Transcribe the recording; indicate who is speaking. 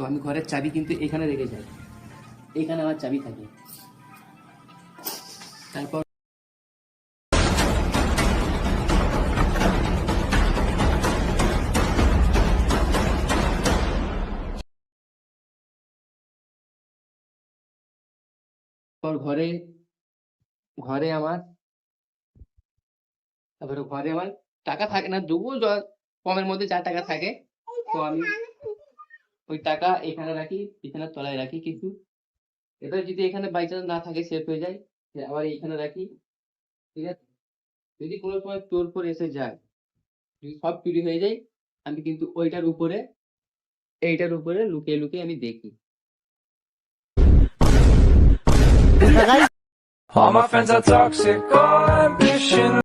Speaker 1: আমি ঘরের চাবি কিন্তু এখানে রেখে যাই, এখানে আমার চাবি থাকে। তারপর ঘরে ঘরে আমার তারপরে ঘরে আমার টাকা থাকে না, তবুও কমের মধ্যে যা টাকা থাকে, তো আমি ওই টাকা এখানে রাখি, বিছানার তলায় রাখি কিছু। এবার যদি এখানে বাই চান্স না থাকে, সেফ হয়ে যায়, আবার এইখানে রাখি। ঠিক আছে, যদি কোনো সময় চোর ফোর এসে যায়, যদি সব চুরি হয়ে যায়, আমি কিন্তু এইটার উপরে লুকিয়ে লুকিয়ে আমি দেখি।
Speaker 2: All my friends are toxic, all ambition